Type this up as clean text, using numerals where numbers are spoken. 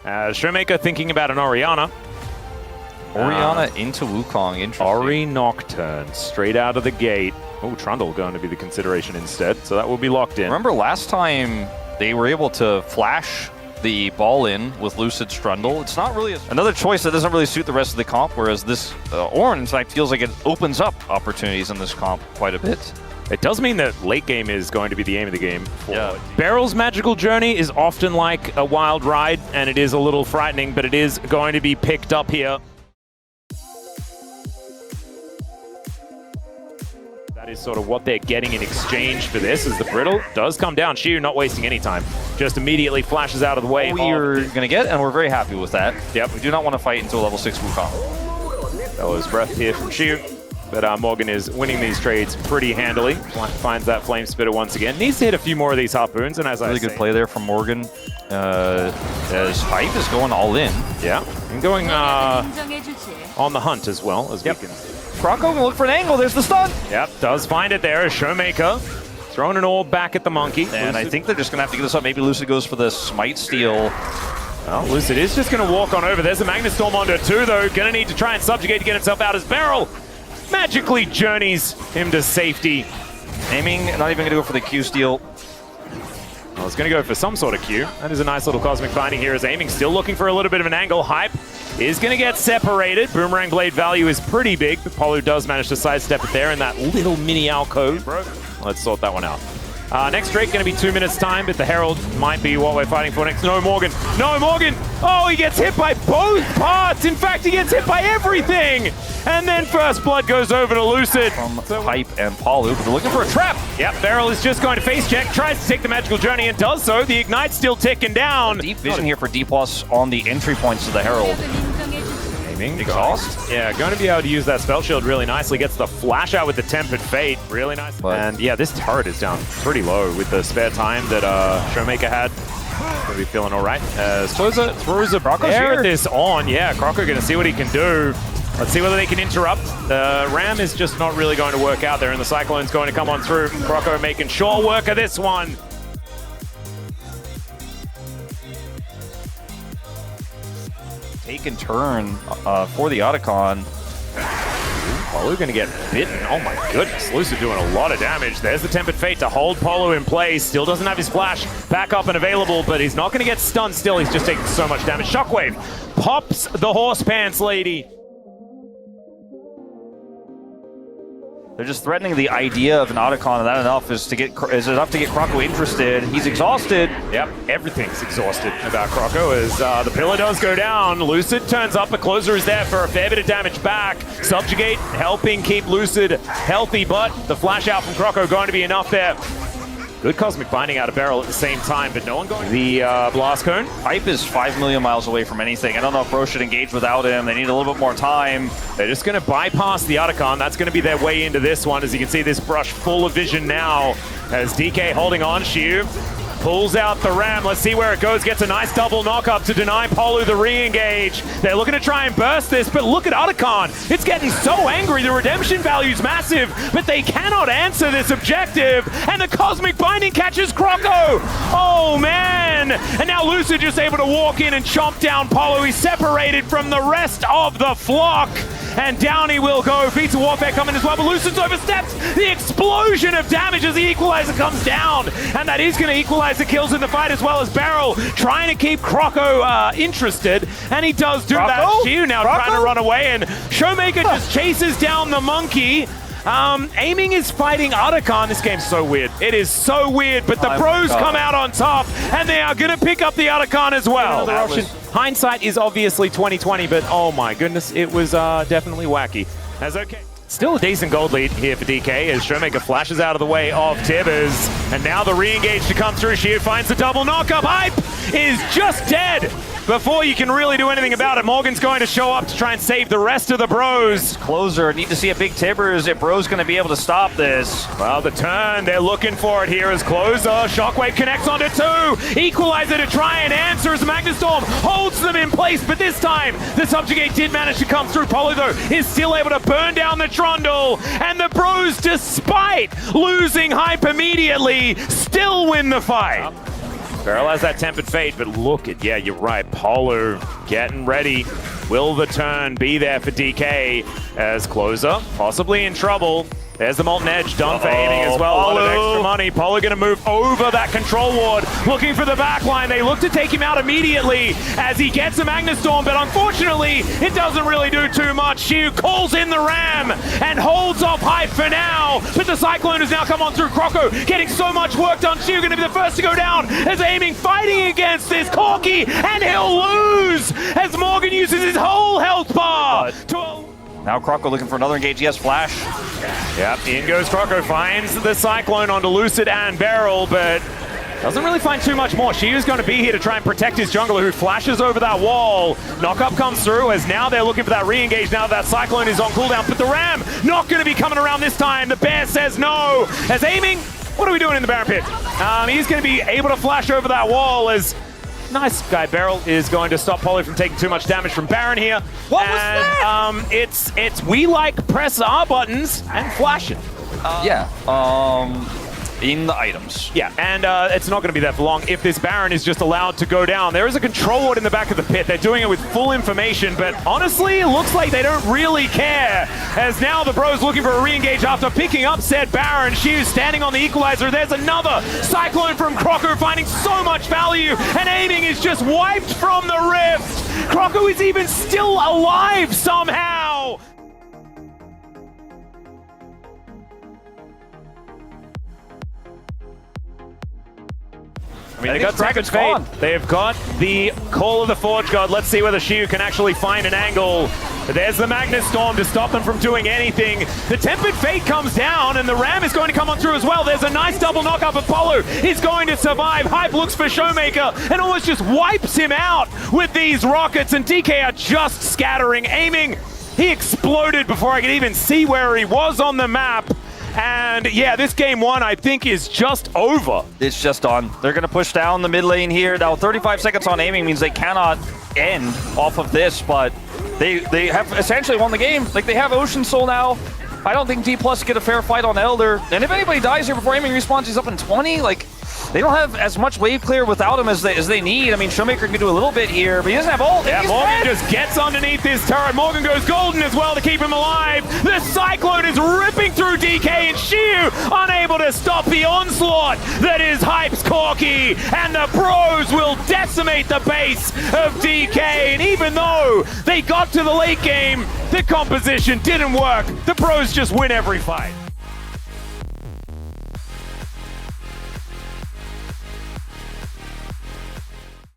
Showmaker thinking about an Orianna. Orianna into Wukong, interesting. Ori Nocturne, straight out of the gate. Oh, Trundle going to be the consideration instead, so that will be locked in. Remember last time they were able to flash the ball in with Lucid Trundle? It's not really another choice that doesn't really suit the rest of the comp, whereas this Ornn, in fact, feels like it opens up opportunities in this comp quite a bit. It does mean that late game is going to be the aim of the game. Beryl's magical journey is often like a wild ride, and it is a little frightening, but it is going to be picked up here. That is sort of what they're getting in exchange for this, as the Brittle does come down. Xiu not wasting any time, just immediately flashes out of the way. We're going to get, and we're very happy with that. Yep. We do not want to fight until level 6 Wukong. That was breath here from Xiu. But Morgan is winning these trades pretty handily. Finds that Flame Spitter once again. Needs to hit a few more of these harpoons, and as really good play there from Morgan. As Hype is going all in. Yeah, and going on the hunt as well, as we can. Croco gonna look for an angle. There's the stun. Yep, does find it there. Showmaker throwing an orb back at the monkey. And Lucid. I think they're just gonna have to get this up. Maybe Lucid goes for the Smite Steal. Well, Lucid is just gonna walk on over. There's a Magnet Storm onto 2 though. Gonna need to try and subjugate to get himself out as Beryl magically journeys him to safety. Aiming, not even gonna go for the Q steal. Well, it's gonna go for some sort of Q. That is a nice little cosmic finding here as Aiming still looking for a little bit of an angle. Hype is gonna get separated. Boomerang Blade value is pretty big, but Polu does manage to sidestep it there in that little mini alcove. Let's sort that one out. Next Drake gonna be 2 minutes time, but the Herald might be what we're fighting for next. No Morgan, no Morgan! Oh, he gets hit by both parts! In fact, he gets hit by everything! And then First Blood goes over to Lucid. From Hype and Polu, but they're looking for a trap! Yep, Beryl is just going to face check, tries to take the magical journey and does so. The Ignite's still ticking down. Deep vision here for D+ on the entry points to the Herald. Exhaust? Yeah, going to be able to use that spell shield really nicely. Gets the flash out with the Tempered Fate really nice. And yeah, this turret is down pretty low with the spare time that Showmaker had. Gonna be feeling all right. Throws a air this on. Yeah, Croco gonna see what he can do. Let's see whether they can interrupt. The Ram is just not really going to work out there, and the Cyclone's going to come on through. Croco making sure work of this one. Take and turn for the Otacon. Polu gonna get bitten. Oh my goodness, Lucid doing a lot of damage. There's the Tempered Fate to hold Polu in place. Still doesn't have his flash back up and available, but he's not gonna get stunned still. He's just taking so much damage. Shockwave pops the Horse Pants lady. They're just threatening the idea of an Otacon, and that enough is enough to get Croco interested. He's exhausted. Yep, everything's exhausted about Croco as the pillar does go down. Lucid turns up, a closer is there for a fair bit of damage back. Subjugate helping keep Lucid healthy, but the flash out from Croco going to be enough there. Good cosmic binding out of Beryl at the same time, but no one going. The Blast Cone. Hype is 5 million miles away from anything. I don't know if Bro should engage without him. They need a little bit more time. They're just going to bypass the Otacon. That's going to be their way into this one. As you can see, this brush full of vision now as DK holding on. Xiu pulls out the Ram. Let's see where it goes. Gets a nice double knock-up to deny Polu the re-engage. They're looking to try and burst this, but look at Otacon. It's getting so angry. The redemption value's massive, but they cannot answer this objective. And the Cosmic Binding catches Croco. Oh, man. And now Lucid just able to walk in and chomp down Polu. He's separated from the rest of the flock. And down he will go. Feats of Warfare coming as well, but Lucid's oversteps the explosion of damage as the Equalizer comes down. And that is going to equalize the kills in the fight, as well as Beryl trying to keep Croco interested. And he does do that. Xiu now trying to run away, and Showmaker just chases down the monkey. Aiming is fighting Otacon. This game's so weird. It is so weird, but the pros come out on top, and they are going to pick up the Otacon as well. Hindsight is obviously 2020, but oh my goodness, it was definitely wacky. That's okay. Still a decent gold lead here for DK as Showmaker flashes out of the way of Tibbers. And now the re-engage to come through. Xiu finds the double knock-up. Hype is just dead before you can really do anything about it. Morgan's going to show up to try and save the rest of the bros. Closer, need to see a big Tibbers if Bro's going to be able to stop this. Well, the turn, they're looking for it here as Closer. Shockwave connects onto 2. Equalizer to try and answer as Magnet Storm holds them in place, but this time the Subjugate did manage to come through. Polu, though, is still able to burn down the Trundle, and the bros, despite losing Hype immediately, still win the fight. Beryl has that Tempered Fate, but look at, yeah, you're right, Polo getting ready. Will the turn be there for DK as Closer possibly in trouble? There's the Molten Edge done for aiming as well. A lot of extra money. Polo going to move over that control ward, looking for the backline. They look to take him out immediately as he gets a Magnastorm, but unfortunately, it doesn't really do too much. Shiu calls in the Ram and holds off Hype for now, but the Cyclone has now come on through. Croco getting so much work done. Shiu going to be the first to go down as aiming, fighting against this Corki, and he'll lose as Morgan uses his whole health bar to Now Croco looking for another engage. Yes, flash. Yep, in goes Croco, finds the Cyclone onto Lucid and Beryl, but doesn't really find too much more. Shiu's going to be here to try and protect his jungler, who flashes over that wall. Knockup comes through as now they're looking for that re-engage now that Cyclone is on cooldown, but the Ram not going to be coming around this time. The Bear says no. As aiming, what are we doing in the Baron Pit? He's going to be able to flash over that wall as nice guy Beryl is going to stop Polo from taking too much damage from Baron here. What was that? It's we like press R buttons and flash it. In the items. Yeah, and it's not going to be there for long if this Baron is just allowed to go down. There is a control ward in the back of the pit. They're doing it with full information, but honestly, it looks like they don't really care. As now the Bros looking for a re-engage after picking up said Baron. Shiu standing on the equalizer. There's another Cyclone from Croco, finding so much value, and aiming is just wiped from the rift. Croco is even still alive somehow. I mean, they got Dragon's Fate. They've got the Call of the Forge God. Let's see whether Shiu can actually find an angle. There's the Magnastorm to stop them from doing anything. The Tempered Fate comes down, and the Ram is going to come on through as well. There's a nice double knock-up. Apollo is going to survive. Hype looks for Showmaker and almost just wipes him out with these rockets, and DK are just scattering, aiming. He exploded before I could even see where he was on the map. And yeah, this game one, I think, is just over. It's just on. They're going to push down the mid lane here. Now, 35 seconds on aiming means they cannot end off of this, but they have essentially won the game. Like, they have Ocean Soul now. I don't think D+ get a fair fight on Elder. And if anybody dies here before aiming respawns, he's up in 20. Like, they don't have as much wave clear without him as they need. I mean, Showmaker can do a little bit here, but he doesn't have ult. Yeah, Morgan just gets underneath this turret. Morgan goes golden as well to keep him alive. The Cyclone is ripping through DK, and Shiu unable to stop the onslaught that is Hype's Corki. And the Pros will decimate the base of DK. And even though they got to the late game, the composition didn't work. The Pros just win every fight.